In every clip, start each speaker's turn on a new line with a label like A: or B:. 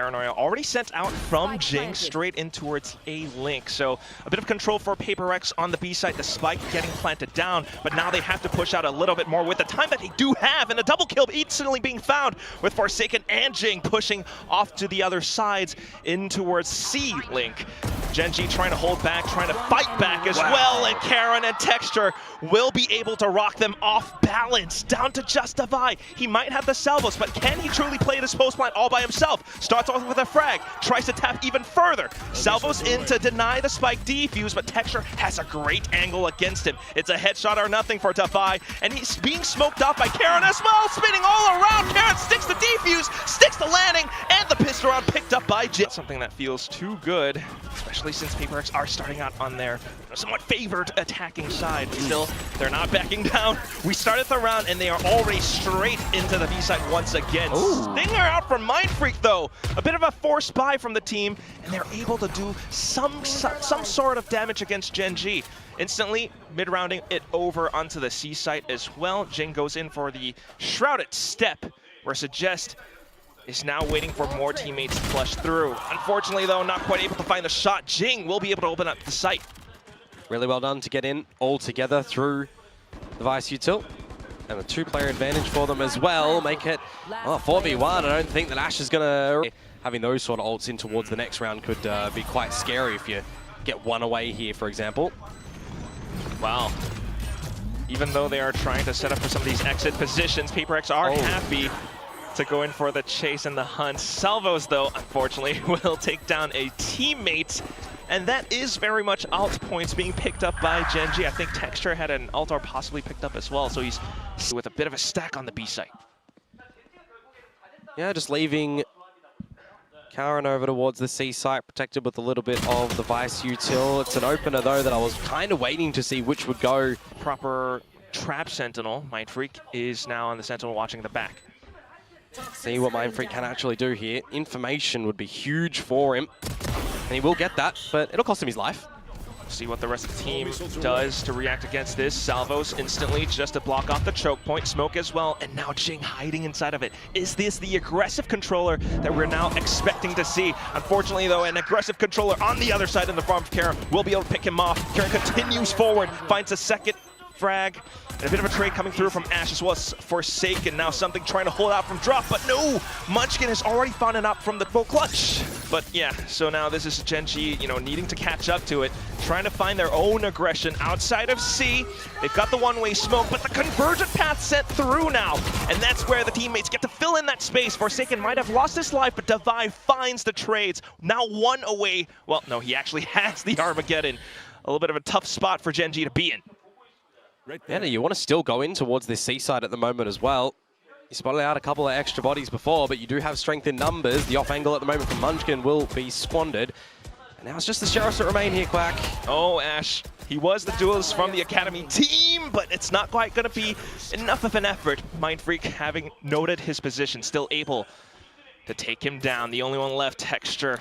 A: Paranoia already sent out from GEN.G straight in towards A link. So a bit of control for PRX on the B side, the spike getting planted down, but now they have to push out a little bit more with the time that they do have, and a double kill instantly being found with Forsaken and GEN.G pushing off to the other sides in towards C link. Gen.G trying to hold back, trying to fight back as well, and Karen and Texture will be able to rock them off balance, down to just Devi. He might have the salvos, but can he truly play this post plant all by himself? Starts off with a frag, tries to tap even further. Salvos in to deny the spike defuse, but Texture has a great angle against him. It's a headshot or nothing for Devi, and he's being smoked off by Karen as well, spinning all around. Karen sticks the defuse, sticks the landing, and the pistol round picked up by GEN.G. Something that feels too good, especially since PRX are starting out on their somewhat favored attacking side. Still, they're not backing down. We started the round and they are already straight into the B side once again. Stinger out from Mindfreak though. A bit of a forced buy from the team, and they're able to do some sort of damage against Gen.G. Instantly mid-rounding it over onto the C site as well. GEN.G goes in for the Shrouded Step, where Suggest is now waiting for more teammates to flush through. Unfortunately though, not quite able to find the shot. GEN.G will be able to open up the site.
B: Really well done to get in all together through the Vice Util. And a two-player advantage for them as well. Make it 4v1. I don't think that Ash is going to... Having those sort of ults in towards the next round could be quite scary if you get one away here, for example.
A: Wow. Even though they are trying to set up for some of these exit positions, PRX are happy to go in for the chase and the hunt. Salvos, though, unfortunately, will take down a teammate. And that is very much ult points being picked up by Gen.G. I think Texture had an ult or possibly picked up as well, so he's with a bit of a stack on the B site.
B: Yeah, just leaving Karen over towards the C site, protected with a little bit of the Vice Util. It's an opener, though, that I was kind of waiting to see which would go.
A: Proper trap Sentinel. Mindfreak is now on the Sentinel watching the back.
B: See what Mindfreak can actually do here. Information would be huge for him. And he will get that, but it'll cost him his life.
A: See what the rest of the team does to react against this. Salvos instantly just to block off the choke point. Smoke as well, and now GEN.G hiding inside of it. Is this the aggressive controller that we're now expecting to see? Unfortunately, though, an aggressive controller on the other side in the farm of Karen will be able to pick him off. Karen continues forward, finds a second frag, and a bit of a trade coming through from Ash as well as Forsaken. Now something trying to hold out from drop, but no! Munchkin has already found it up from the full clutch. But yeah, so now this is Gen.G, you know, needing to catch up to it, trying to find their own aggression outside of C. They've got the one-way smoke, but the convergent path sent through now, and that's where the teammates get to fill in that space. Forsaken might have lost his life, but Devi finds the trades. Now one away. Well, no, he actually has the Armageddon. A little bit of a tough spot for Gen.G to be in.
B: Yeah, you want to still go in towards this C side at the moment as well. You spotted out a couple of extra bodies before, but you do have strength in numbers. The off angle at the moment from Munchkin will be squandered. And now it's just the Sheriffs that remain here, Quack.
A: Oh, Ash. He was the duelist from the Academy team, but it's not quite going to be enough of an effort. Mindfreak, having noted his position, still able to take him down. The only one left, Texture,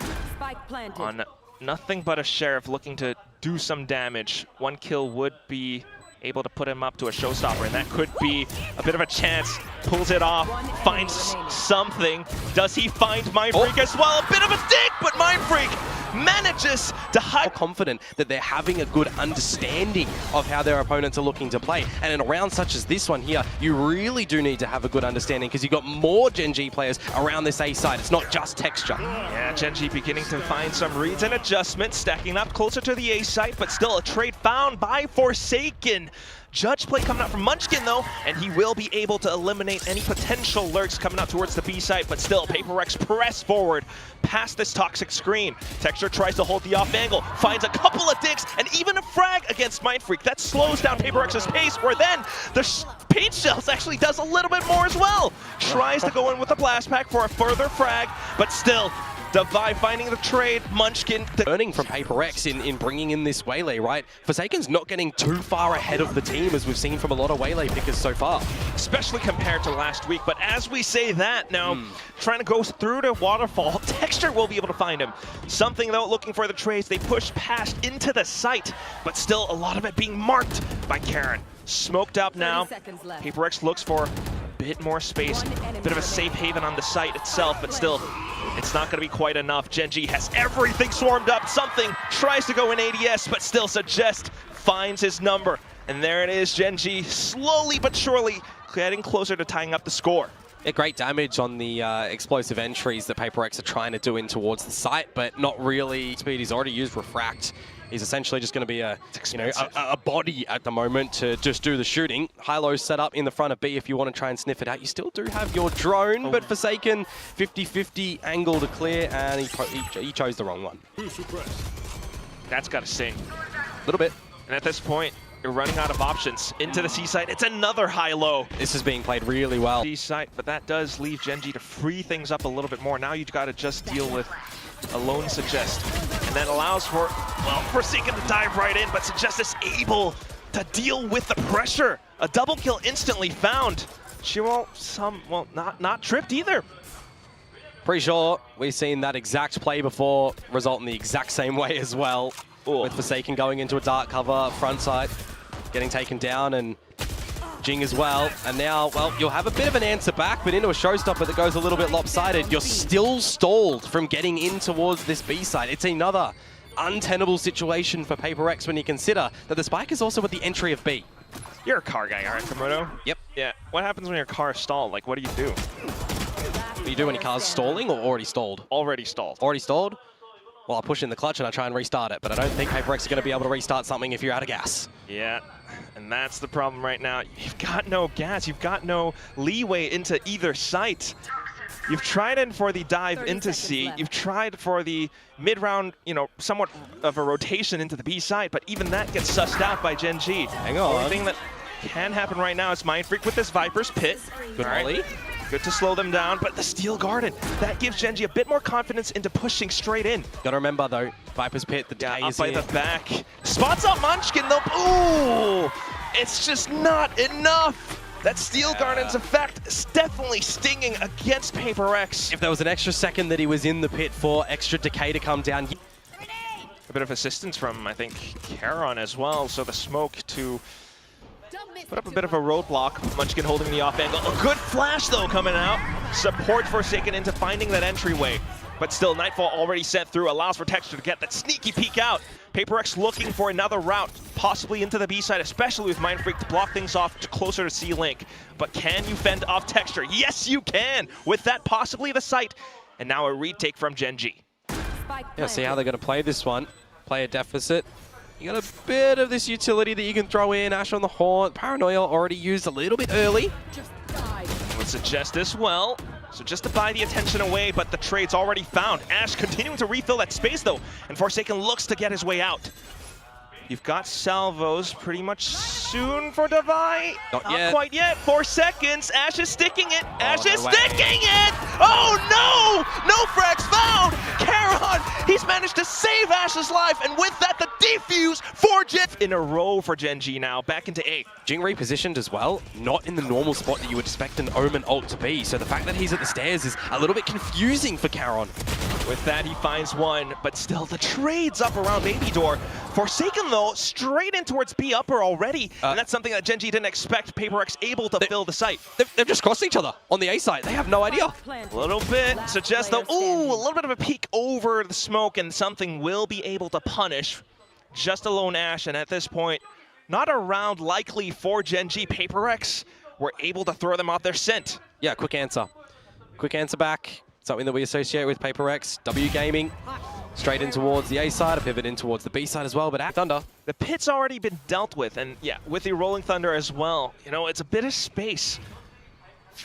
A: on nothing but a Sheriff looking to do some damage. One kill would be able to put him up to a showstopper, and that could be a bit of a chance. Pulls it off, finds something. Does he find Mindfreak as well? A bit of a dig, but Mindfreak manages to hide.
B: Confident that they're having a good understanding of how their opponents are looking to play. And in a round such as this one here, you really do need to have a good understanding because you've got more Gen.G players around this A side. It's not just Texture.
A: Yeah, Gen.G beginning to find some reads and adjustments, stacking up closer to the A site, but still a trade found by Forsaken. Judge play coming out from Munchkin though, and he will be able to eliminate any potential lurks coming out towards the B site, but still PRX press forward past this toxic screen. Texture tries to hold the off angle, finds a couple of digs, and even a frag against Mindfreak. That slows down PRX's pace, where then the paint shells actually does a little bit more as well. Tries to go in with a blast pack for a further frag, but still, Devi finding the trade, Munchkin.
B: Earning from PRX in bringing in this Waylay, right? Forsaken's not getting too far ahead of the team, as we've seen from a lot of Waylay pickers so far.
A: Especially compared to last week, but as we say that now, trying to go through the waterfall, Texture will be able to find him. Something though, looking for the trades, they push past into the site, but still a lot of it being marked by Karen. Smoked up now, PRX looks for bit more space, a bit of a safe haven on the site itself, but still It's not going to be quite enough. Gen.G has everything swarmed up. Something tries to go in ADS, but still Suggest finds his number. And there it is, Gen.G slowly but surely getting closer to tying up the score.
B: Yeah, great damage on the explosive entries that PRX are trying to do in towards the site, but not really speed. He's already used Refract. He's essentially just going to be a body at the moment to just do the shooting. High-low setup in the front of B if you want to try and sniff it out. You still do have your drone, but Forsaken 50-50 angle to clear, and he chose the wrong one.
A: That's got to sting.
B: A little bit.
A: And at this point, you're running out of options. Into the C site, it's another high-low.
B: This is being played really well.
A: C site, but that does leave Gen.G to free things up a little bit more. Now you've got to just deal with a lone Suggest. And that allows for, well, Forsaken to dive right in, but Suggest is able to deal with the pressure. A double kill instantly found. She won't, not tripped either.
B: Pretty sure we've seen that exact play before result in the exact same way as well. Ooh. With Forsaken going into a dark cover, front side, getting taken down, and Geng as well. And now, well, you'll have a bit of an answer back, but into a showstopper that goes a little bit lopsided. You're still stalled from getting in towards this B side. It's another untenable situation for PRX when you consider that the spike is also at the entry of B.
A: You're a car guy, aren't you, Komodo?
B: Yep.
A: Yeah. What happens when your car is stalled? Like, what do you do?
B: What do you do when your car's stalling or already stalled?
A: Already stalled.
B: Already stalled? Well, I push in the clutch and I try and restart it, but I don't think PRX are going to be able to restart something if you're out of gas.
A: Yeah, and that's the problem right now. You've got no gas. You've got no leeway into either site. You've tried in for the dive into C. Left. You've tried for the mid-round, somewhat of a rotation into the B side, but even that gets sussed out by Gen.G.
B: Hang on.
A: The only thing that can happen right now is Mindfreak with this Viper's Pit.
B: Good volley.
A: Good to slow them down, but the Steel Garden, that gives Gen.G a bit more confidence into pushing straight in.
B: Gotta remember though, Viper's Pit, the day is
A: up by the back. Spots up Munchkin though. Ooh! It's just not enough. That Steel Garden's effect is definitely stinging against PRX.
B: If there was an extra second that he was in the pit for extra decay to come down.
A: A bit of assistance from, I think, Charon as well. So the smoke to put up a bit of a roadblock. Munchkin holding the off angle. A good flash though coming out. Support Forsaken into finding that entryway. But still, Nightfall already sent through, allows for Texture to get that sneaky peek out. PRX looking for another route, possibly into the B side, especially with Mindfreak to block things off closer to C-Link. But can you fend off Texture? Yes, you can! With that, possibly the site. And now a retake from Gen.G.
B: Yeah, see how they're going to play this one. Play a deficit. You got a bit of this utility that you can throw in. Ash on the Haunt. Paranoia already used a little bit early.
A: Would suggest as well. So just to buy the attention away, but the trade's already found. Ash continuing to refill that space though, and Forsaken looks to get his way out. You've got salvos pretty much soon for Devi.
B: Not
A: quite yet. 4 seconds. Ash is sticking it. Ash is sticking it! Oh no! No frags found! Charon, he's managed to save Ash's life, and with that, the defuse for Gen in a row for Gen.G now, back into A.
B: Geng repositioned as well, not in the normal spot that you would expect an Omen ult to be. So the fact that he's at the stairs is a little bit confusing for Charon.
A: With that, he finds one, but still the trade's up around Baby Door. Forsaken, though, straight in towards B upper already, and that's something that Gen.G didn't expect. PRX able to fill the site.
B: They've just crossed each other on the A site. They have no idea.
A: A little bit. Suggest, though, ooh, a little bit of a peek over the smoke, and something will be able to punish just a lone Ash, and at this point, not a round likely for Gen.G. PRX were able to throw them off their scent.
B: Yeah, quick answer. Quick answer back. Something that we associate with PRX. W Gaming. Straight in towards the A side, a pivot in towards the B side as well, but at Thunder.
A: The pit's already been dealt with, and yeah, with the Rolling Thunder as well. It's a bit of space.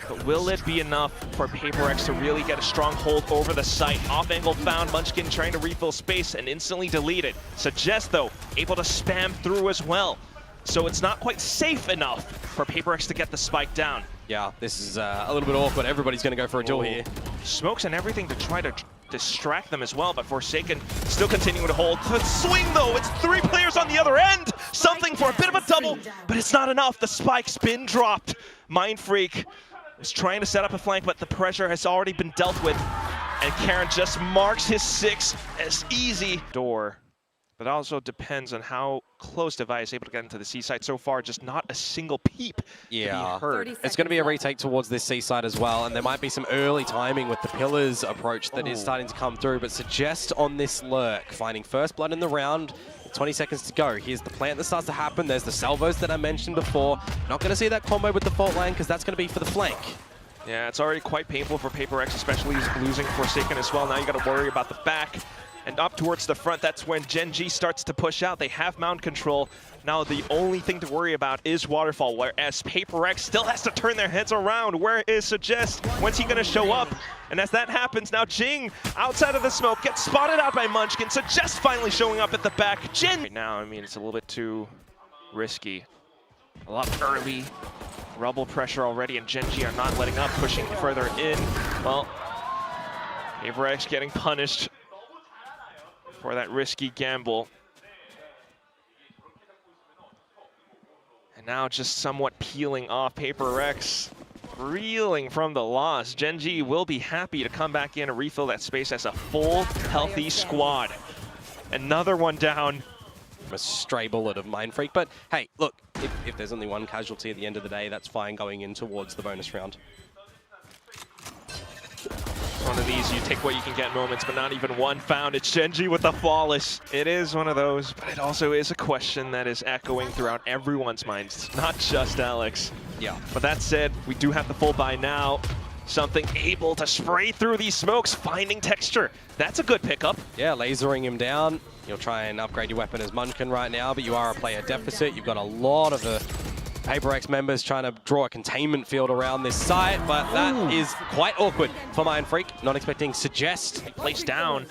A: But will it be enough for PRX to really get a strong hold over the site? Off angle found, Munchkin trying to refill space and instantly deleted. Suggest, though, able to spam through as well. So it's not quite safe enough for PRX to get the spike down.
B: Yeah, this is a little bit awkward. Everybody's going to go for a duel here.
A: Smokes and everything to try to distract them as well, but Forsaken still continuing to hold. The swing, though, it's 3 players on the other end. Something for a bit of a double, but it's not enough. The spike's been dropped. Mindfreak is trying to set up a flank, but the pressure has already been dealt with. And Karen just marks his 6 as easy. Door But it also depends on how close Devi is able to get into the C side. So far, just not a single peep to be heard.
B: It's going to be a retake towards this C side as well, and there might be some early timing with the Pillars approach that is starting to come through, but Suggest on this lurk, finding first blood in the round, 20 seconds to go. Here's the plant that starts to happen. There's the salvos that I mentioned before. Not going to see that combo with the fault line because that's going to be for the flank.
A: Yeah, it's already quite painful for PRX, especially losing Forsaken as well. Now you got to worry about the back. And up towards the front, that's when Gen.G starts to push out. They have mound control. Now the only thing to worry about is Waterfall, whereas PRX still has to turn their heads around. Where is Suggest? When's he going to show up? And as that happens, now Jing, outside of the smoke, gets spotted out by Munchkin. Suggest finally showing up at the back. Gen right now, I mean, it's a little bit too risky. A lot early. Rubble pressure already, and Gen.G are not letting up, pushing further in. Well, PRX getting punished for that risky gamble. And now just somewhat peeling off. PRX reeling from the loss. Gen.G will be happy to come back in and refill that space as a full, healthy squad. Another one down.
B: A stray bullet of Mind Freak, but hey, look, if there's only one casualty at the end of the day, that's fine going in towards the bonus round.
A: One of these, you take what you can get moments, but not even one found. It's Gen.G with the flawless. It is one of those, but it also is a question that is echoing throughout everyone's minds, not just Alex.
B: Yeah.
A: But that said, we do have the full buy now. Something able to spray through these smokes, finding texture. That's a good pickup.
B: Yeah, lasering him down. You'll try and upgrade your weapon as Munchkin right now, but you are a player deficit. You've got a lot of the PRX members trying to draw a containment field around this site, but that is quite awkward for Mind Freak. Not expecting Suggest.
A: Placed down,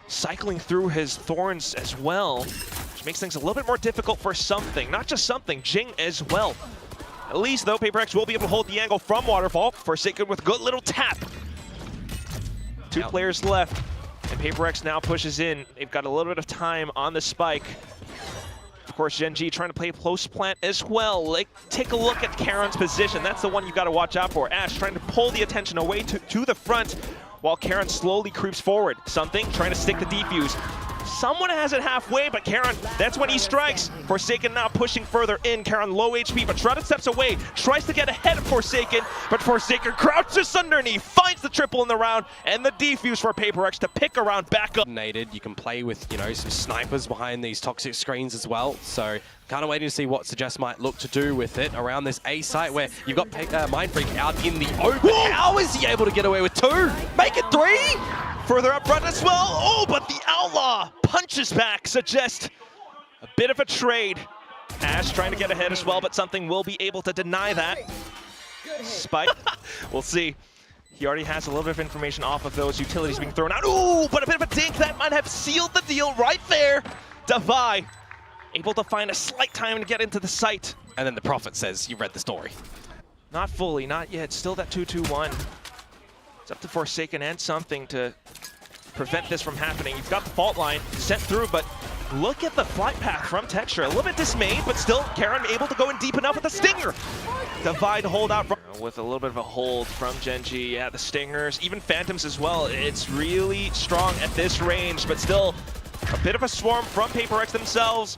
A: cycling through his thorns as well, which makes things a little bit more difficult for Something. Not just Something, Jing as well. At least, though, PRX will be able to hold the angle from Waterfall. Forsaken with a good little tap. Two players left, and PRX now pushes in. They've got a little bit of time on the spike. Of course, Gen.G trying to play close plant as well. Like, take a look at Karon's position. That's the one you got to watch out for. Ash trying to pull the attention away to the front while Karon slowly creeps forward. Something trying to stick the defuse. Someone has it halfway, but Karon, that's when he strikes. Forsaken now pushing further in. Karon low HP, but Shrouded steps away. Tries to get ahead of Forsaken, but Forsaken crouches underneath, finds the triple in the round, and the defuse for PRX to pick a round back up.
B: You can play with, you know, some snipers behind these toxic screens as well. So kind of waiting to see what Suggest might look to do with it around this A site where you've got Mind Freak out in the open. How is he able to get away with two? Make it three!
A: Further up front as well. Oh, but the Outlaw punches back. Suggest a bit of a trade. Ash trying to get ahead as well, but Something will be able to deny that. Spike, we'll see. He already has a little bit of information off of those utilities being thrown out. Ooh, but a bit of a dink that might have sealed the deal right there. Devi able to find a slight time to get into the site.
B: And then the Prophet says, you read the story.
A: Not fully, not yet. Still that 2-2-1. It's up to Forsaken and Something to prevent this from happening. You've got the fault line sent through, but look at the flight path from Texture. A little bit dismayed, but still Karon able to go in deep enough with the Stinger. Devi to hold out with a little bit of a hold from Gen.G. Yeah, the Stingers, even Phantoms as well. It's really strong at this range, but still a bit of a swarm from PRX themselves.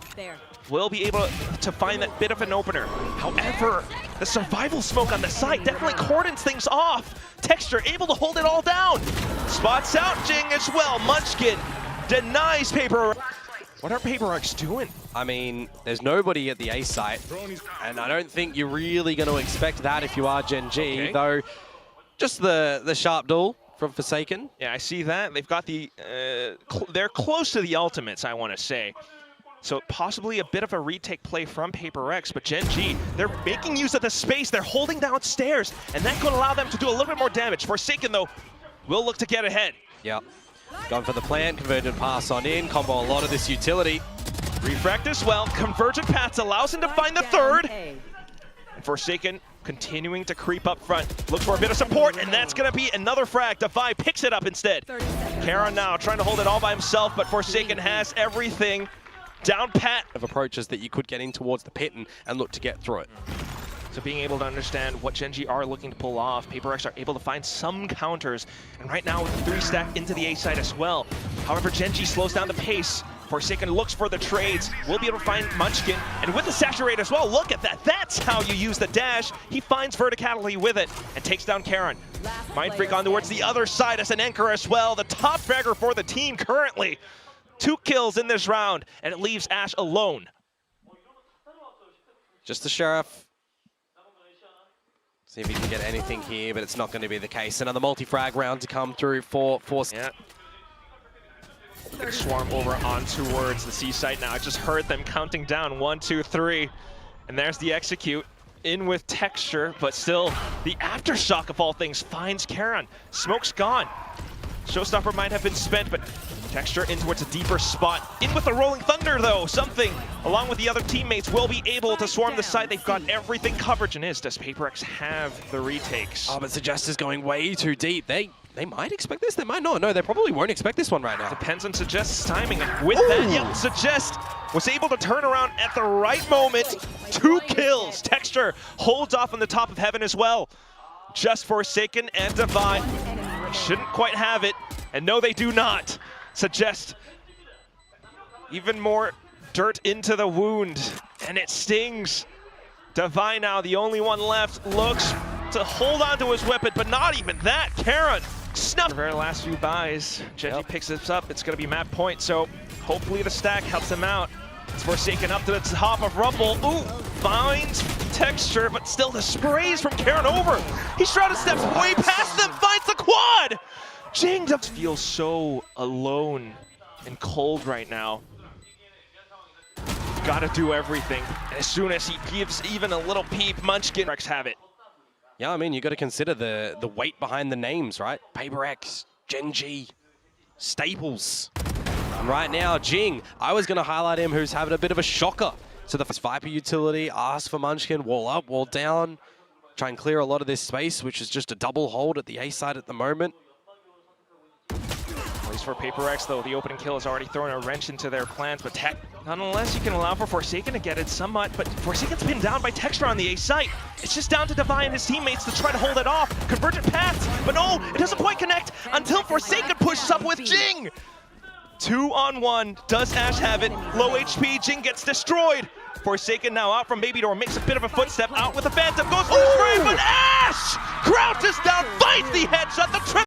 A: Will be able to find that bit of an opener. However, the survival smoke on the side definitely cordons things off. Texture able to hold it all down. Spots out Jing as well. Munchkin denies PRX. What are PRX doing?
B: I mean, there's nobody at the A site, and I don't think you're really going to expect that if you are Gen.G, though just the sharp duel from Forsaken.
A: Yeah, I see that. They've got the, they're close to the ultimates, I want to say. So possibly a bit of a retake play from PRX, but Gen.G, they're making use of the space. They're holding downstairs, and that could allow them to do a little bit more damage. Forsaken, though, will look to get ahead.
B: Yep. Going for the plant, converted pass on in, combo a lot of this utility.
A: Refract as well. Convergent paths allows him to find the third. And Forsaken continuing to creep up front. Looks for a bit of support, and that's going to be another frag. Devi picks it up instead. Karon now trying to hold it all by himself, but Forsaken has everything down pat.
B: Of approaches that you could get in towards the pit and look to get through it.
A: So being able to understand what Gen.G are looking to pull off, PRX are able to find some counters, and right now with the 3 stack into the A side as well. However, Gen.G slows down the pace. Forsaken looks for the trades. We'll be able to find Munchkin. And with the saturate as well, look at that. That's how you use the dash. He finds verticality with it and takes down Karan. Mind Freak on towards the other side as an anchor as well. The top fragger for the team currently. 2 kills in this round, and it leaves Ash alone.
B: Just the Sheriff. See if he can get anything here, but it's not going to be the case. Another multi-frag round to come through for
A: Yeah. Big swarm over on towards the C site now. I just heard them counting down. 1, 2, 3. And there's the execute. In with Texture, but still the aftershock of all things finds Karan. Smoke's gone. Showstopper might have been spent, but Texture in towards a deeper spot. In with the Rolling Thunder though. Something, along with the other teammates, will be able to swarm the site. They've got everything covered. And does PRX have the retakes?
B: Oh, but Suggest is going way too deep. They might expect this, they might not. No, they probably won't expect this one right now.
A: Depends on Suggest's timing. With that, yeah, Suggest was able to turn around at the right moment. 2 kills. Texture holds off on the top of heaven as well. Just Forsaken and Divine shouldn't quite have it. And no, they do not. Suggest even more dirt into the wound. And it stings. Divine now, the only one left, looks to hold on to his weapon, but not even that. Karan snuffed. The very last few buys, Gen.G picks this up. It's going to be map point, so hopefully the stack helps him out. It's Forsaken up to the top of Rumble. Ooh, finds Texture, but still the sprays from Karan over. He shrouded steps way past them, finds the quad. GEN.G feels so alone and cold right now. Got to do everything. And as soon as he gives even a little peep, Munchkin have it.
B: Yeah, I mean, you got to consider the weight behind the names, right? PRX, Gen.G, Staples. And right now, Jing, I was going to highlight him, who's having a bit of a shocker. So the Viper utility, asks for Munchkin, wall up, wall down. Try and clear a lot of this space, which is just a double hold at the A side at the moment.
A: At least for PRX, though, the opening kill has already thrown a wrench into their plans, but nonetheless, you can allow for Forsaken to get it somewhat, but Forsaken's pinned down by Texture on the A site. It's just down to Divine and his teammates to try to hold it off. Convergent paths, but no, it doesn't quite connect until Forsaken pushes up with Jing. 2-on-1, does Ash have it? Low HP, Jing gets destroyed. Forsaken now out from Baby Door, makes a bit of a footstep, out with the Phantom, goes for the spray, but Ash crouches down, finds the headshot, the triple.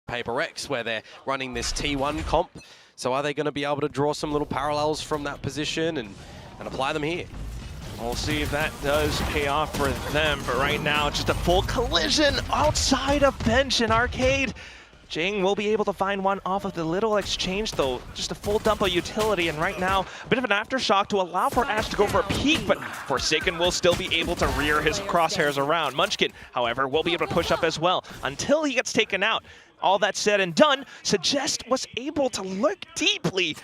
B: PRX, where they're running this T1 comp. So are they going to be able to draw some little parallels from that position and apply them here?
A: We'll see if that does pay off for them, but right now, just a full collision outside of bench and arcade. Jing will be able to find one off of the little exchange, though. Just a full dump of utility, and right now, a bit of an aftershock to allow for Ash to go for a peek, but Forsaken will still be able to rear his crosshairs around. Munchkin, however, will be able to push up as well until he gets taken out. All that said and done, Suggest was able to look deeply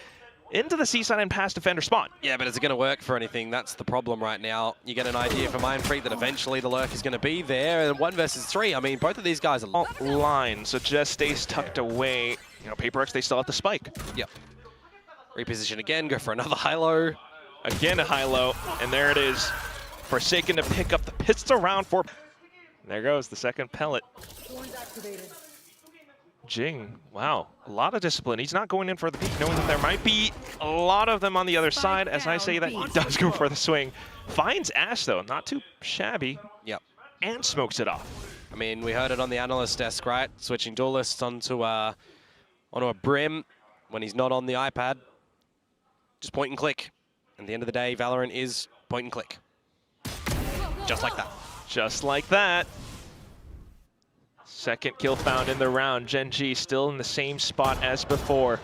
A: into the C-side and past defender spawn.
B: Yeah, but is it going to work for anything? That's the problem right now. You get an idea from Mind Freak that eventually the lurk is going to be there, and 1 versus 3. I mean, both of these guys are
A: line. Suggest stays tucked away. You know, PRX, they still have the spike.
B: Yep. Reposition again, go for another high-low.
A: Again a high-low, and there it is. Forsaken to pick up the pistol round for. There goes the second pellet. Jing, wow, a lot of discipline. He's not going in for the peek, knowing that there might be a lot of them on the other side. As I say that, he does go for the swing. Finds Ash, though, not too shabby.
B: Yep.
A: And smokes it off.
B: I mean, we heard it on the analyst desk, right? Switching duelists onto a brim when he's not on the iPad. Just point and click. At the end of the day, Valorant is point and click. Just like that.
A: Just like that. Second kill found in the round. Gen.G still in the same spot as before.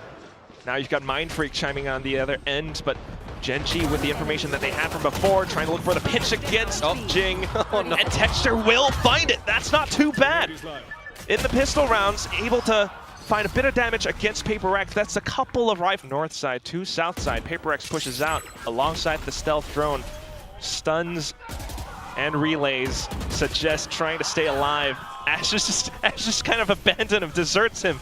A: Now you've got Mind Freak chiming on the other end, but Gen.G with the information that they had from before, trying to look for the pinch against Jing. Oh, no. And Texture will find it. That's not too bad. In the pistol rounds, able to find a bit of damage against PRX. That's a couple of rifles. North side to south side. PRX pushes out alongside the stealth drone. Stuns and relays. Suggest trying to stay alive. Ash just kind of abandoned him, deserts him.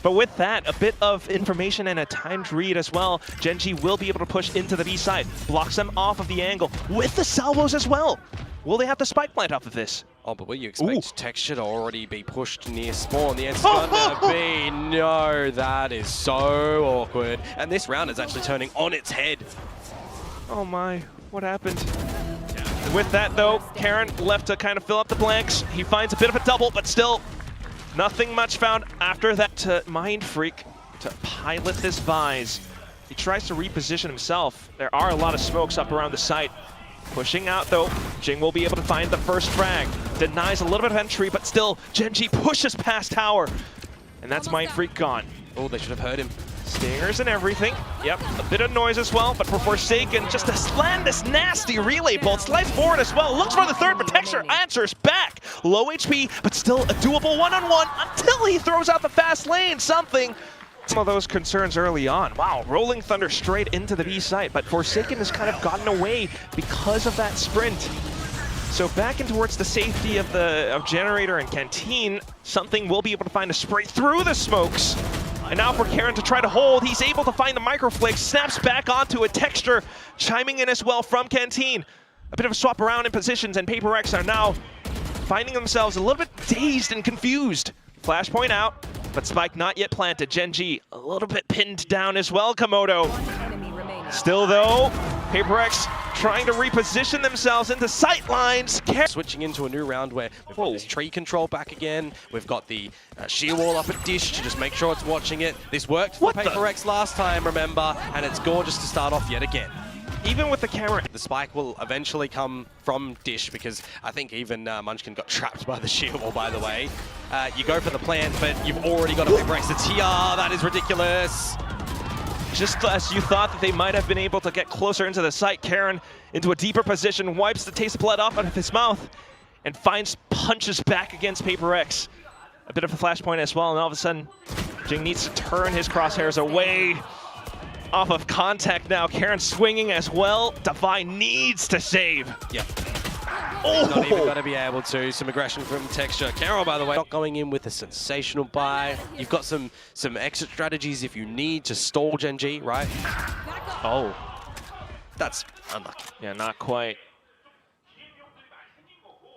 A: But with that, a bit of information and a timed read as well. Gen.G will be able to push into the B side, blocks them off of the angle with the salvos as well. Will they have the spike plant off of this?
B: Oh, but will you expect Texture to already be pushed near spawn? The answer's gonna be no. That is so awkward. And this round is actually turning on its head.
A: Oh my, what happened? And with that though, Karen left to kind of fill up the blanks. He finds a bit of a double, but still nothing much found after that to Mind Freak to pilot this Vise. He tries to reposition himself. There are a lot of smokes up around the site. Pushing out though, Jing will be able to find the first frag. Denies a little bit of entry, but still, Gen.G pushes past tower. And that's Mind Freak gone.
B: Oh, they should have heard him.
A: Stingers and everything. Yep, a bit of noise as well, but for Forsaken, just to land this nasty relay bolt, slides forward as well, looks for the third, but Texture answers back. Low HP, but still a doable one-on-one until he throws out the fast lane, something. Some of those concerns early on. Wow, Rolling Thunder straight into the B site, but Forsaken has kind of gotten away because of that sprint. So back in towards the safety of Generator and Canteen, something will be able to find a spray through the smokes. And now for Karen to try to hold, he's able to find the microflick, snaps back onto a Texture, chiming in as well from Canteen. A bit of a swap around in positions, and PRX are now finding themselves a little bit dazed and confused. Flashpoint out, but Spike not yet planted. Gen.G a little bit pinned down as well, Komodo. Still though, PRX trying to reposition themselves into sight lines.
B: Switching into a new round where we've got this tree control back again. We've got the shear wall up at Dish to just make sure it's watching it. This worked for PRX last time, remember, and it's gorgeous to start off yet again.
A: Even with the camera.
B: The spike will eventually come from Dish because I think even Munchkin got trapped by the shear wall, by the way. You go for the plant, but you've already got a PRX that's here. That is ridiculous.
A: Just as you thought that they might have been able to get closer into the site, Karen into a deeper position, wipes the taste of blood off out of his mouth, and punches back against PRX. A bit of a flashpoint as well, and all of a sudden, Jing needs to turn his crosshairs away off of contact now. Karen swinging as well. Divine needs to save.
B: Yep. Oh! Not even going to be able to. Some aggression from Texture. Carol, by the way, not going in with a sensational buy. You've got some exit strategies if you need to stall Gen.G, right? Oh. That's unlucky.
A: Yeah, not quite.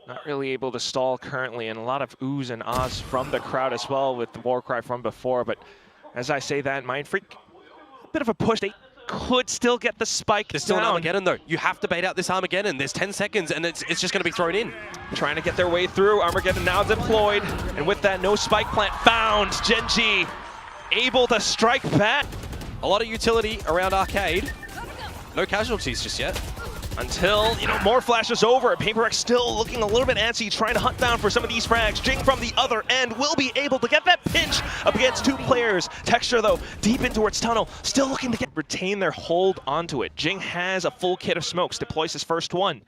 A: Not really able to stall currently, and a lot of oohs and ahs from the crowd as well with the war cry from before. But as I say that, Mind Freak, a bit of a push. They could still get the spike
B: There's still an Armageddon though. You have to bait out this Armageddon. There's 10 seconds and it's just going to be thrown in.
A: Trying to get their way through. Armageddon now deployed. And with that, no spike plant found. Gen.G able to strike back.
B: A lot of utility around Arcade. No casualties just yet.
A: Until, more flashes over. PRX still looking a little bit antsy, trying to hunt down for some of these frags. Jing from the other end will be able to get that pinch up against two players. Texture, though, deep in towards tunnel, still looking to retain their hold onto it. Jing has a full kit of smokes, deploys his first one.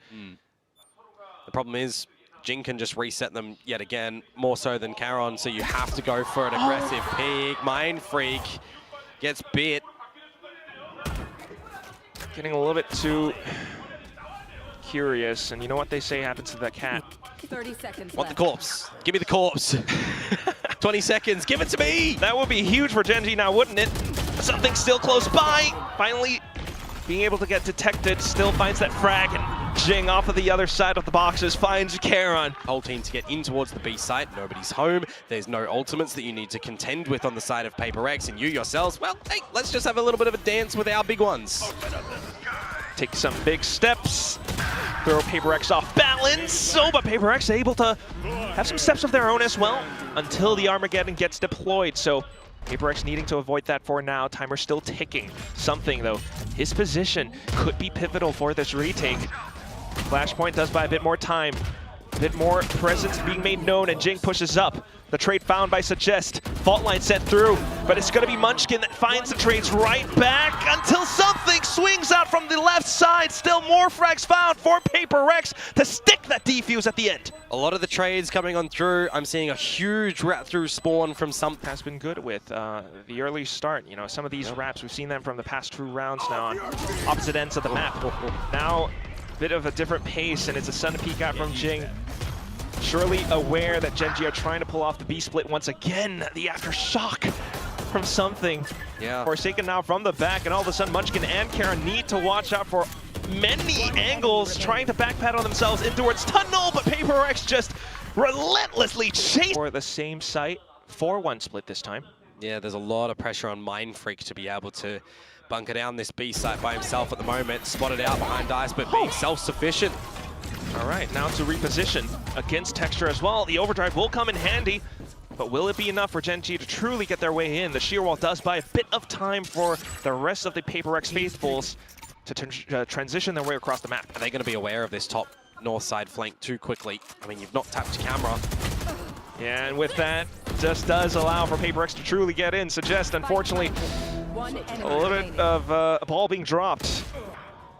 B: The problem is, Jing can just reset them yet again, more so than Charon, so you have to go for an aggressive peek. Mind Freak gets bit.
A: Getting a little bit too curious, and you know what they say happens to that cat.
C: 30 seconds
B: Want
C: left.
B: the corpse. Give me the corpse. 20 seconds. Give it to me.
A: That would be huge for Gen.G now, wouldn't it? Something still close by. Finally being able to get detected. Still finds that frag, and Jing off of the other side of the boxes finds Charon.
B: Whole team to get in towards the B site. Nobody's home. There's no ultimates that you need to contend with on the side of PRX, and you yourselves, well, hey, let's just have a little bit of a dance with our big ones.
A: Take some big steps. Throw PRX off balance. But PRX able to have some steps of their own as well until the Armageddon gets deployed. So PRX needing to avoid that for now. Timer still ticking. Something though, his position could be pivotal for this retake. Flashpoint does buy a bit more time. A bit more presence being made known, and Jing pushes up. The trade found by Suggest. Fault line set through, but it's going to be Munchkin that finds the trades right back until something swings out from the left side. Still more frags found for PRX to stick that defuse at the end.
B: A lot of the trades coming on through. I'm seeing a huge rat through spawn from some.
A: Has been good with the early start. Some of these wraps, we've seen them from the past 2 rounds now on opposite ends of the map. Now, a bit of a different pace, and it's a sudden peek out from Jing. Surely aware that Gen.G are trying to pull off the B split once again. The aftershock from something.
B: Yeah.
A: Forsaken now from the back, and all of a sudden Munchkin and Karen need to watch out for many angles, trying to backpedal themselves in towards tunnel, but PRX just relentlessly chase for the same site. 4-1 split this time.
B: Yeah, there's a lot of pressure on Mindfreak to be able to bunker down this B site by himself at the moment. Spotted out behind Dice, but being self-sufficient.
A: All right, now to reposition against Texture as well. The overdrive will come in handy, but will it be enough for Gen.G to truly get their way in? The shear wall does buy a bit of time for the rest of the PRX faithfuls to transition their way across the map.
B: Are they going to be aware of this top north side flank too quickly? I mean, you've not tapped camera.
A: Yeah, and with that, just does allow for PRX to truly get in. Suggest, unfortunately, a little bit of a ball being dropped.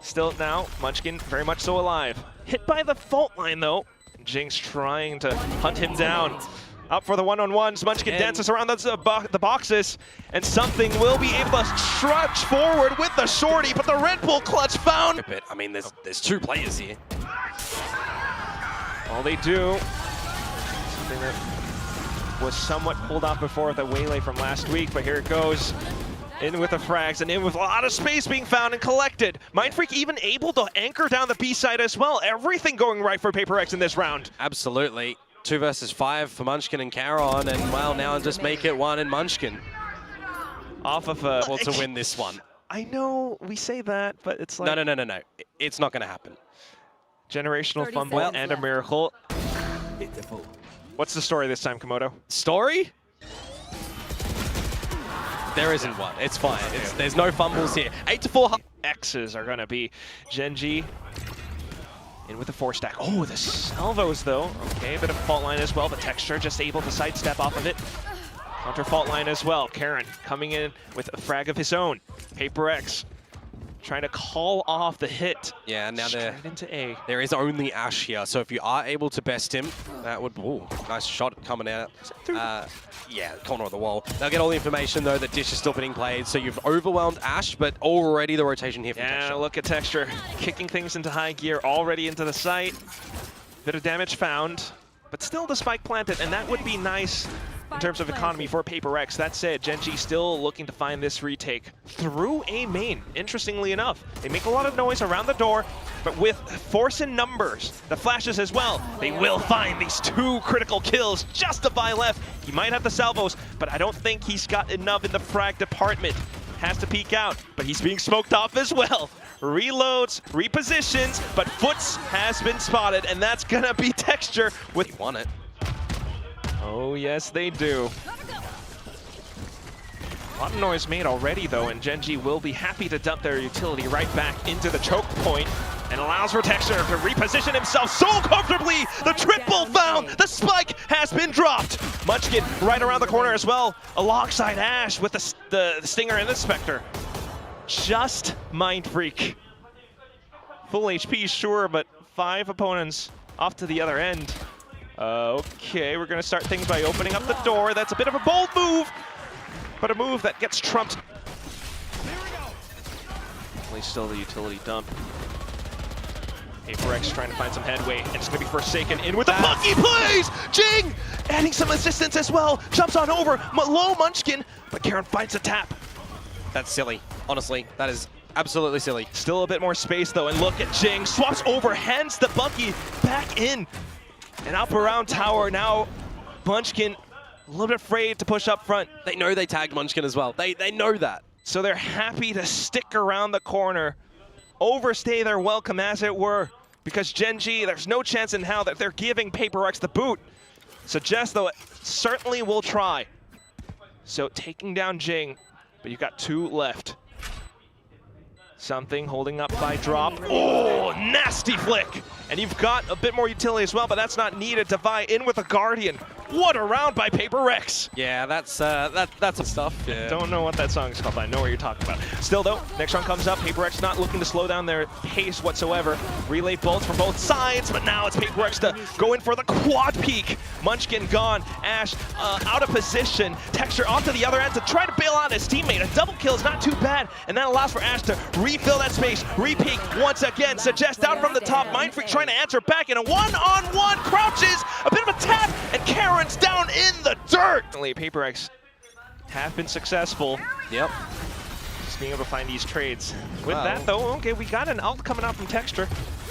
A: Still now, Munchkin very much so alive. Hit by the fault line though. Jinx trying to hunt him down. Up for the one-on-ones. Munchkin dances around the boxes, and something will be able to trudge forward with the shorty, but the Red Bull clutch found.
B: I mean, there's two players here.
A: All they do, something that was somewhat pulled off before with the waylay from last week, but here it goes. In with the frags and in with a lot of space being found and collected. Mindfreak even able to anchor down the B side as well. Everything going right for PRX in this round.
B: Absolutely. 2 versus 5 for Munchkin and Caron, and well, now just make it 1 in Munchkin.
A: Off of a...
B: Well, to win this one.
A: I know we say that, but it's like...
B: No. It's not going to happen.
A: Generational fumble and a miracle. What's the story this time, Komodo?
B: Story? There isn't one. It's fine. There's no fumbles here. 8-4.
A: X's are going to be Gen.G in with the 4-stack. Oh, the salvos, though. Okay, a bit of fault line as well, but Texture just able to sidestep off of it. Counter fault line as well. Karen coming in with a frag of his own. PRX trying to call off the hit.
B: Yeah, now
A: into A.
B: There is only Ash here, so if you are able to best him, that would... Ooh, nice shot coming out. Yeah, corner of the wall. They'll get all the information, though, that Dish is still being played, so you've overwhelmed Ash, but already the rotation here from Texture.
A: Look at Texture, kicking things into high gear, already into the site. Bit of damage found, but still the spike planted, and that would be nice in terms of economy for PRX. That said, Gen.G still looking to find this retake through A main. Interestingly enough, they make a lot of noise around the door, but with force in numbers, the flashes as well, they will find these 2 critical kills just to buy left. He might have the salvos, but I don't think he's got enough in the frag department. Has to peek out, but he's being smoked off as well. Reloads, repositions, but Foots has been spotted, and that's gonna be Texture with...
B: He won it.
A: Oh, yes, they do. A lot of noise made already, though, and Gen.G will be happy to dump their utility right back into the choke point and allows for Texture to reposition himself so comfortably. The triple found. The spike has been dropped. Munchkin right around the corner as well, alongside Ash with the Stinger and the Spectre. Just Mindfreak. Full HP, sure, but 5 opponents off to the other end. Okay, we're going to start things by opening up the door. That's a bit of a bold move, but a move that gets trumped. Definitely still the utility dump. PRX trying to find some headway, and it's going to be Forsaken in with the Bucky plays! Geng adding some assistance as well. Jumps on over, low Munchkin, but Karen finds a tap.
B: That's silly, honestly. That is absolutely silly.
A: Still a bit more space, though, and look at Geng. Swaps over, hands the Bucky back in. And up around tower now, Munchkin a little bit afraid to push up front.
B: They know they tagged Munchkin as well. They know that.
A: So they're happy to stick around the corner, overstay their welcome as it were, because Gen.G, there's no chance in hell that they're giving PRX the boot. Suggest, though, certainly will try. So taking down Geng, but you've got 2 left. Something holding up by drop. Oh, nasty flick. And you've got a bit more utility as well, but that's not needed to vie in with a Guardian. What a round by PRX.
B: Yeah, that's some stuff. Yeah.
A: Don't know what that song is called, but I know what you're talking about. Still though, next round comes up. PRX not looking to slow down their pace whatsoever. Relay bolts from both sides, but now it's PRX to go in for the quad peek. Munchkin gone, Ash out of position. Texture onto the other end to try to bail out his teammate. A double kill is not too bad, and that allows for Ash to refill that space. Re-peek once again. Suggest down from the top. Mindfreak trying to answer back in a one-on-one. Crouches, a bit of a tap, and Karen's down in the dirt. PRX have been successful.
B: Yep.
A: Just being able to find these trades. With that though, okay, we got an ult coming out from Texture.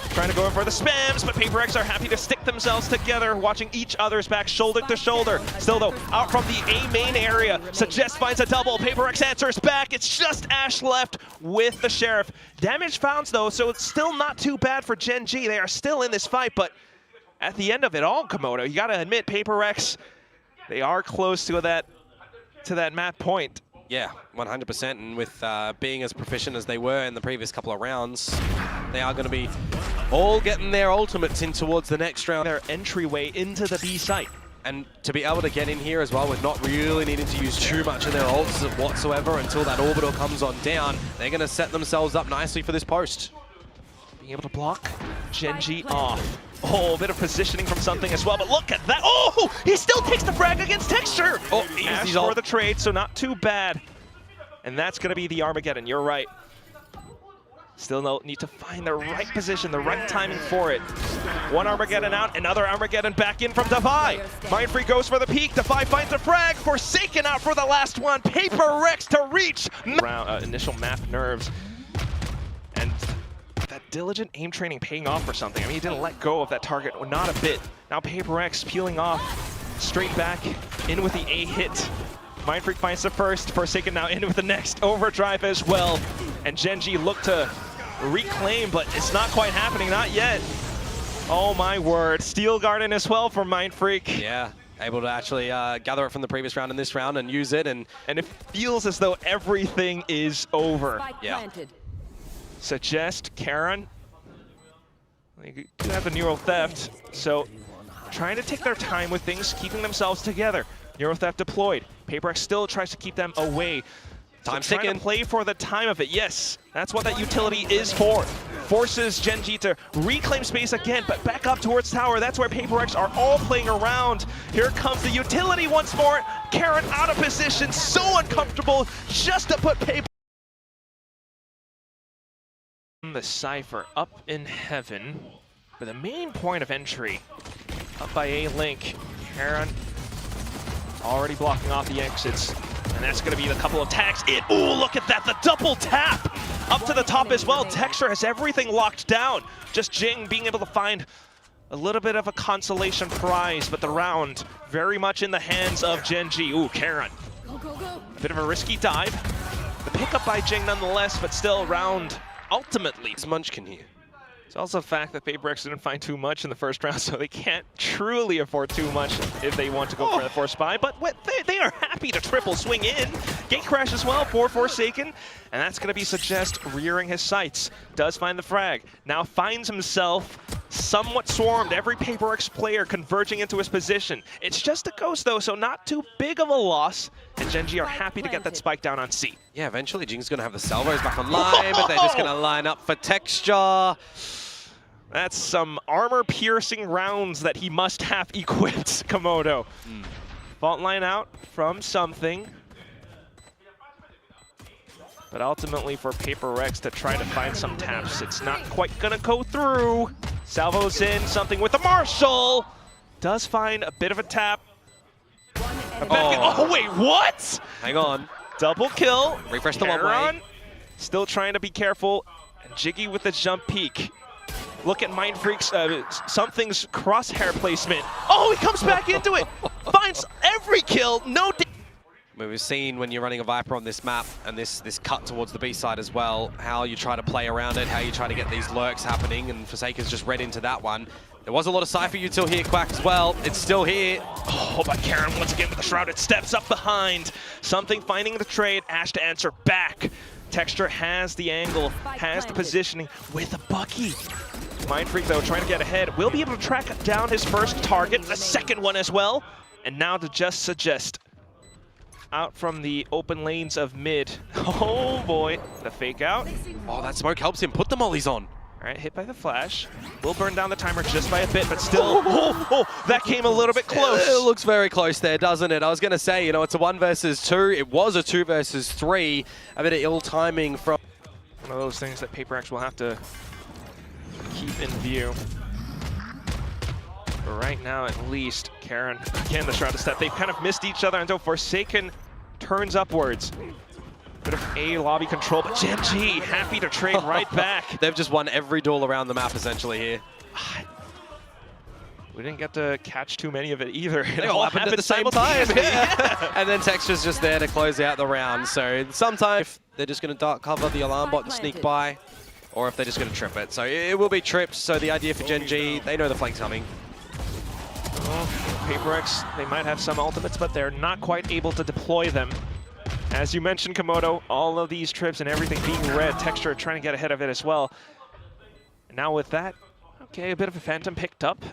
A: Trying to go in for the spams, but PRX are happy to stick themselves together, watching each other's back shoulder to shoulder. Still though, out from the A main area, Suggest finds a double, PRX answers back. It's just Ash left with the Sheriff. Damage found though, so it's still not too bad for Gen.G. They are still in this fight, but at the end of it all, Komodo, you gotta admit, PRX, they are close to that map point.
B: Yeah, 100%, and with being as proficient as they were in the previous couple of rounds, they are going to be all getting their ultimates in towards the next round.
A: Their entryway into the B site.
B: And to be able to get in here as well with not really needing to use too much of their ults whatsoever until that orbital comes on down, they're going to set themselves up nicely for this post.
A: Being able to block Gen.G off. Oh, a bit of positioning from something as well, but look at that. Oh, he still takes the frag against Texture. Oh, Ash for the trade, so not too bad. And that's going to be the Armageddon, you're right. Still need to find the right position, the right timing for it. One Armageddon out, another Armageddon back in from Defy. Mindfreak goes for the peak, Defy finds the frag, Forsaken out for the last one. PRX to reach. Initial map nerves. And that diligent aim training paying off for something. I mean, he didn't let go of that target, not a bit. Now PRX peeling off, straight back, in with the A hit. Mindfreak finds the first, Forsaken now in with the next, overdrive as well. And Gen.G look to reclaim, but it's not quite happening, not yet. Oh my word, Steel Garden as well for Mindfreak.
B: Yeah, able to actually gather it from the previous round in this round and use it. And
A: it feels as though everything is over.
B: Yeah.
A: Suggest, Karen, they do have the Neural Theft, so trying to take their time with things, keeping themselves together. Neural Theft deployed. PRX still tries to keep them away.
B: Time's
A: so
B: ticking.
A: To play for the time of it, yes. That's what that utility is for. Forces Gen.G to reclaim space again, but back up towards tower. That's where PRX are all playing around. Here comes the utility once more. Karen out of position, so uncomfortable, just to put PRX. The Cypher up in heaven for the main point of entry. Up by A-Link. Karen already blocking off the exits. And that's going to be the couple of tags. Ooh, look at that, the double tap! Up to the top as well. Texture has everything locked down. Just GEN.G being able to find a little bit of a consolation prize, but the round very much in the hands of Gen.G. Ooh, Karen. A bit of a risky dive. The pickup by GEN.G nonetheless, but still round ultimately.
B: It's Munchkin here.
A: It's also a fact that PRX didn't find too much in the first round, so they can't truly afford too much if they want to go for the force spy. But they are happy to triple swing in. Gate crash as well for Forsaken, and that's going to be Suggest rearing his sights. Does find the frag. Now finds himself somewhat swarmed. Every PRX player converging into his position. It's just a ghost though, so not too big of a loss. And Gen.G are happy to get that spike down on C.
B: Yeah, eventually GENG's going to have the salvos back online, but they're just going to line up for Texture.
A: That's some armor-piercing rounds that he must have equipped, Komodo. Fault line out from something. But ultimately for PRX to try to find some taps, it's not quite gonna go through. Salvo's in, something with the Marshall. Does find a bit of a tap. Oh wait, what?
B: Hang on.
A: Double kill.
B: Refresh the one way.
A: Still trying to be careful. And Jiggy with the jump peek. Look at Mindfreak's, something's crosshair placement. Oh, he comes back into it. Finds every kill, no.
B: We've seen when you're running a Viper on this map and this cut towards the B side as well, how you try to play around it, how you try to get these lurks happening, and Forsaken's just read into that one. There was a lot of Cypher util here, Quack, as well. It's still here.
A: Oh, but Karen once again with the Shrouded steps up behind. Something finding the trade, Ash to answer back. Texture has the angle, has the positioning with a Bucky. Mindfreak, though, trying to get ahead. Will be able to track down his first target, the second one as well. And now to just Suggest. Out from the open lanes of mid. Oh boy, the fake out.
B: Oh, that smoke helps him put the mollies on.
A: All right, hit by the flash. Will burn down the timer just by a bit, but still, that came a little bit close.
B: It looks very close there, doesn't it? I was going to say, you know, it's a 1 versus 2. It was a 2 versus 3. A bit of ill timing from...
A: One of those things that PRX will have to keep in view. But right now, at least, Karen, again, the Shrouded Step. They've kind of missed each other until Forsaken turns upwards. Bit of A lobby control, but Gen.G happy to trade right back.
B: They've just won every duel around the map essentially here.
A: We didn't get to catch too many of it either.
B: They all happened at the same time. Yeah. And then Texture's just there to close out the round. So sometimes they're just going to dark cover the alarm bot and sneak by, or if they're just going to trip it. So it will be tripped. So the idea for Gen.G, they know the flank's coming.
A: Well, PRX, they might have some ultimates, but they're not quite able to deploy them. As you mentioned, Komodo, all of these trips and everything being red, Texture trying to get ahead of it as well. And now with that, okay, a bit of a Phantom picked up.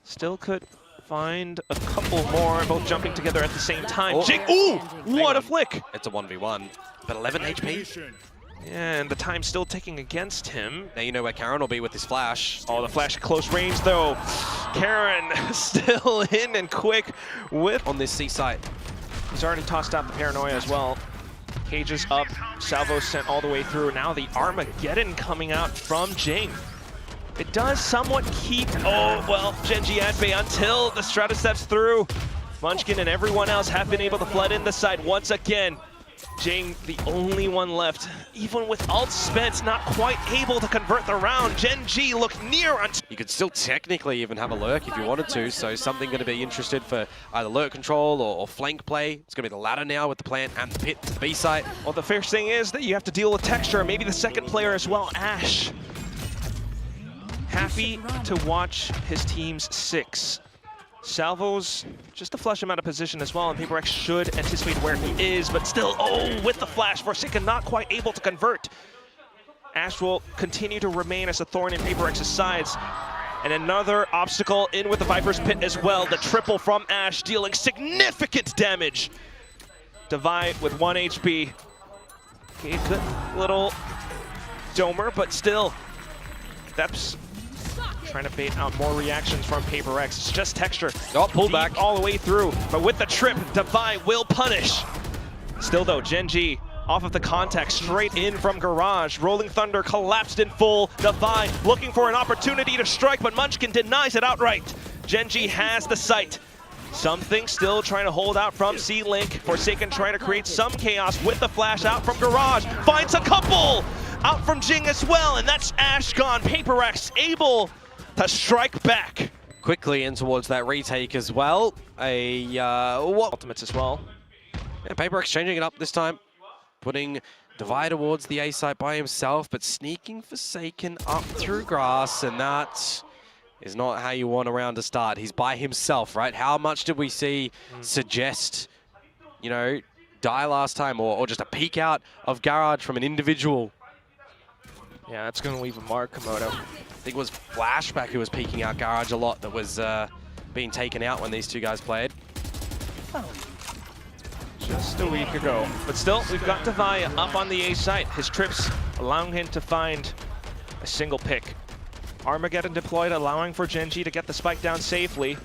A: Still could find a couple more, both jumping together at the same time. Ooh, what a flick!
B: It's a 1v1, but 11 HP.
A: And the time's still ticking against him.
B: Now you know where Karen will be with his flash.
A: Oh, the flash at close range though. Karen still in and quick with...
B: On this C site.
A: He's already tossed out the Paranoia as well. Cages up, Salvo sent all the way through. Now the Armageddon coming out from Geng. It does somewhat keep, oh, well, Gen.G at bay until the Strata steps through. Munchkin and everyone else have been able to flood in the side once again. Geng, the only one left. Even with ult spent, not quite able to convert the round. Gen.G look near until...
B: You could still technically even have a lurk if you wanted to, so something going to be interested for either lurk control or flank play. It's going to be the ladder now with the plant and the pit to the B site.
A: Well, the first thing is that you have to deal with Texture, maybe the second player as well, Ash. Happy to watch his team's 6. Salvo's just to flush him out of position as well, and PRX should anticipate where he is, but still, oh, with the flash, Forsaken not quite able to convert. Ash will continue to remain as a thorn in PRX's sides. And another obstacle in with the Viper's Pit as well. The triple from Ash dealing significant damage. Divide with 1 HP. Okay, good little domer, but still, that's trying to bait out more reactions from PRX. It's just Texture.
B: Oh, pull back
A: all the way through. But with the trip, Divide will punish. Still though, Gen.G off of the contact, straight in from Garage. Rolling Thunder collapsed in full. Divide looking for an opportunity to strike, but Munchkin denies it outright. Gen.G has the sight. Something still trying to hold out from C-Link. Forsaken trying to create some chaos with the flash out from Garage. Finds a couple out from Geng as well, and that's Ash gone. PRX able to strike back.
B: Quickly in towards that retake as well.
A: Ultimates as well.
B: Yeah, PRX changing it up this time. Putting Divide towards the A site by himself, but sneaking Forsaken up through grass, and that is not how you want a round to start. He's by himself, right? How much did we see suggest, you know, die last time, or just a peek out of Garage from an individual?
A: Yeah, that's going to leave a mark, Komodo.
B: I think it was Flashback who was peeking out Garage a lot that was being taken out when these two guys played.
A: Just a week ago. But still, we've got Divide up on the A site. His trips allowing him to find a single pick. Armageddon deployed, allowing for Gen.G to get the spike down safely.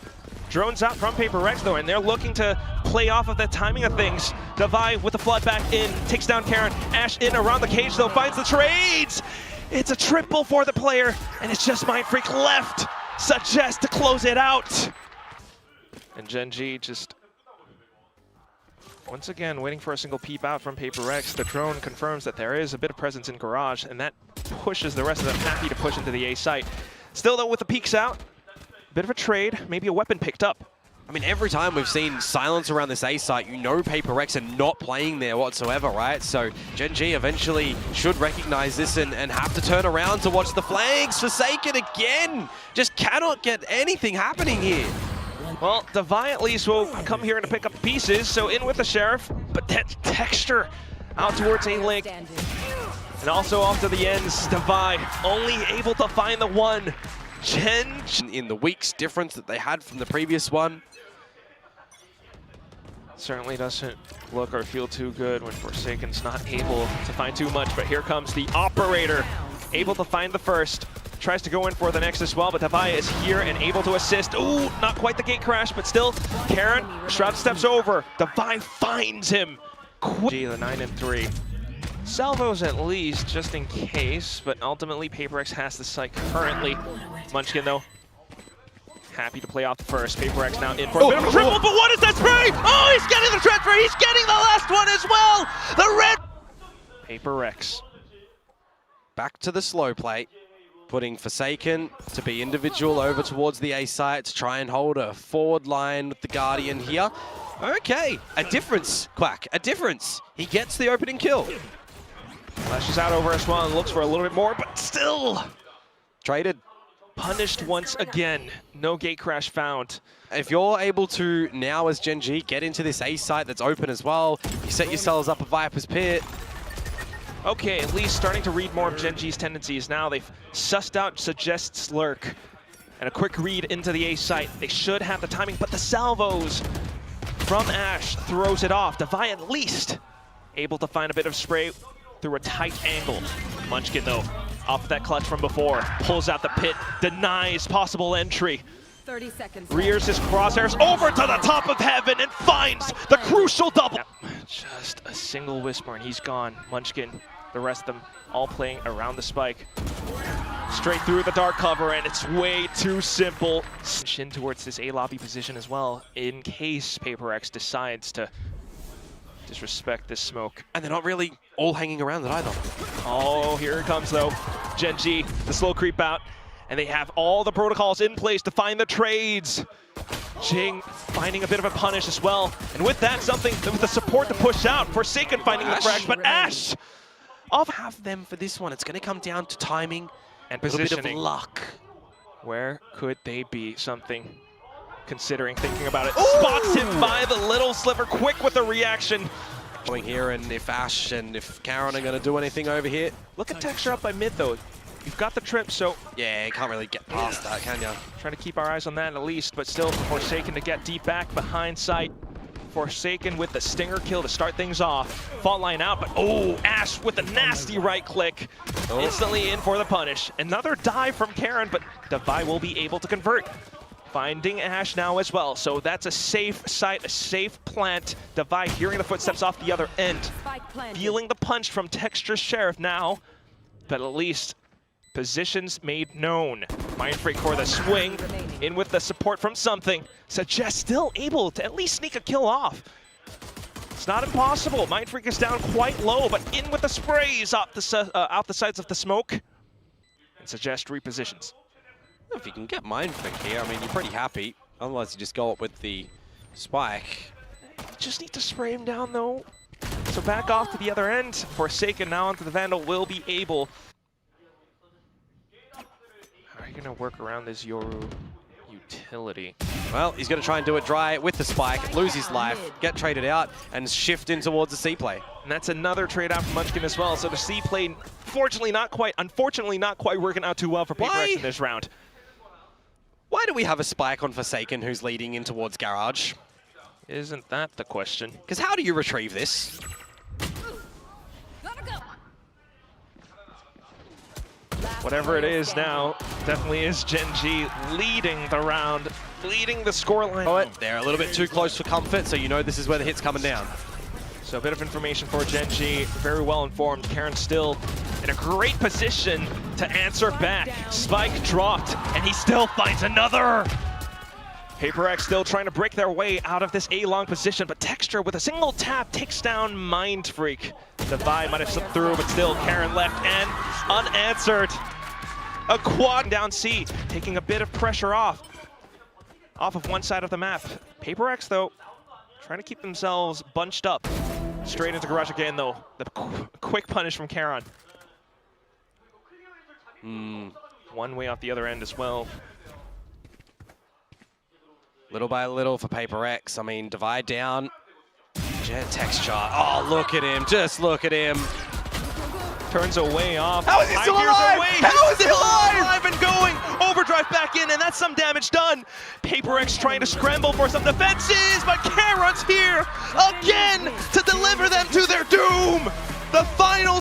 A: Drones out from PRX though, and they're looking to play off of the timing of things. Divide with the flood back in, takes down Karen. Ash in around the cage though, finds the trades! It's a triple for the player, and it's just Mindfreak left. Suggest to close it out. And Gen.G just, once again, waiting for a single peep out from PRX. The drone confirms that there is a bit of presence in Garage, and that pushes the rest of them happy to push into the A site. Still though, with the peeks out, bit of a trade, maybe a weapon picked up.
B: I mean, every time we've seen silence around this A site, you know PRX are not playing there whatsoever, right? So Gen.G eventually should recognize this and have to turn around to watch the flanks. Forsaken again! Just cannot get anything happening here.
A: Well, Divide at least will come here to pick up pieces, so in with the Sheriff, but that Texture out towards A-Link. And also off to the ends, Divide only able to find the one. Gen.G
B: in the weeks difference that they had from the previous one.
A: Certainly doesn't look or feel too good when Forsaken's not able to find too much, but here comes the Operator, able to find the first. Tries to go in for the next as well, but Divide is here and able to assist. Ooh, not quite the gate crash, but still, Karen, Shroud steps over. Divide finds him. The 9-3. Salvos at least, just in case, but ultimately PRX has the site currently. Munchkin though, happy to play off the first. PRX now in for a bit of a triple, but what is that spray? Oh, he's getting the transfer, he's getting the last one as well! The PRX.
B: Back to the slow play. Putting Forsaken to be individual over towards the A site to try and hold a forward line with the Guardian here. Okay, a difference, Quack, a difference. He gets the opening kill.
A: Flashes out over S1, looks for a little bit more, but still
B: Traded.
A: punished once again. No gate crash found.
B: If you're able to now as Gen.G get into this A site that's open as well, you set yourselves up a Viper's Pit.
A: Okay, at least starting to read more of Gen.G's tendencies now. They've sussed out Suggests Lurk and a quick read into the A site. They should have the timing, but the salvos from Ash throws it off. Devi at least able to find a bit of spray through a tight angle. Munchkin though, off that clutch from before, pulls out the pit, denies possible entry.
C: 30 seconds.
A: Rears his crosshairs over to the top of heaven and finds the crucial double. Just a single whisper and he's gone. Munchkin, the rest of them all playing around the spike. Straight through the dark cover and it's way too simple. In towards this A lobby position as well in case PRX decides to disrespect this smoke.
B: And they're not really all hanging around it either.
A: Oh, here it comes though. Gen.G, the slow creep out. And they have all the protocols in place to find the trades. Geng finding a bit of a punish as well. And with that, something with the support to push out. Forsaken finding the frag, but Ash off.
B: Have them for this one. It's going to come down to timing
A: and
B: a little bit of
A: positioning.
B: luck.
A: Where could they be? Something considering, thinking about it. Ooh! Spots him by the little sliver, quick with the reaction.
B: Going here, and if Ash and if Karen are going to do anything over here.
A: Look at Texture up by mid though. You've got the trip, so
B: yeah, can't really get past that, can ya?
A: Trying to keep our eyes on that at least, but still Forsaken to get deep back behind sight. Forsaken with the stinger kill to start things off. Fault line out, but oh, Ash with a nasty right click.
B: Oh.
A: Instantly in for the punish. Another dive from Karen, but Devi will be able to convert. Finding Ash now as well, so that's a safe site, a safe plant. Devi hearing the footsteps off the other end. Feeling the punch from Texture Sheriff now, but at least positions made known. Mindfreak for the swing, in with the support from something. Suggest still able to at least sneak a kill off. It's not impossible. Mindfreak is down quite low, but in with the sprays out the sides of the smoke. And Suggest repositions.
B: If you can get Mindfreak here, I mean, you're pretty happy. Otherwise, you just go up with the spike.
A: Just need to spray him down though. So back off to the other end. Forsaken now onto the Vandal will be able. How are you gonna work around this Yoru utility?
B: Well, he's gonna try and do it dry with the spike, lose his life, get traded out, and shift in towards the C play.
A: And that's another trade out from Munchkin as well. So the C play, unfortunately not quite working out too well for PRX in this round.
B: Why do we have a spike on Forsaken who's leading in towards Garage?
A: Isn't that the question?
B: Because how do you retrieve this?
A: Whatever it is now, definitely is Gen.G leading the round, leading the scoreline.
B: They're a little bit too close for comfort, so you know this is where the hit's coming down.
A: So a bit of information for Gen.G, very well informed. Karen still in a great position to answer back. Spike dropped, and he still finds another. PRX still trying to break their way out of this A-long position, but Texture with a single tap takes down Mindfreak. Devi might have slipped through, but still Karen left and unanswered. A quad down C, taking a bit of pressure off of one side of the map. PRX though, trying to keep themselves bunched up. Straight into Garage again though. The quick punish from Karen. One way off the other end as well.
B: Little by little for PRX. I mean, divide down. Jet Texture. Oh, look at him. Just look at him.
A: Turns away off.
B: How is he still alive? How is he alive?
A: And going. Overdrive back in, and that's some damage done. PRX trying to scramble for some defenses, but Karen's here again to deliver them to their doom. The final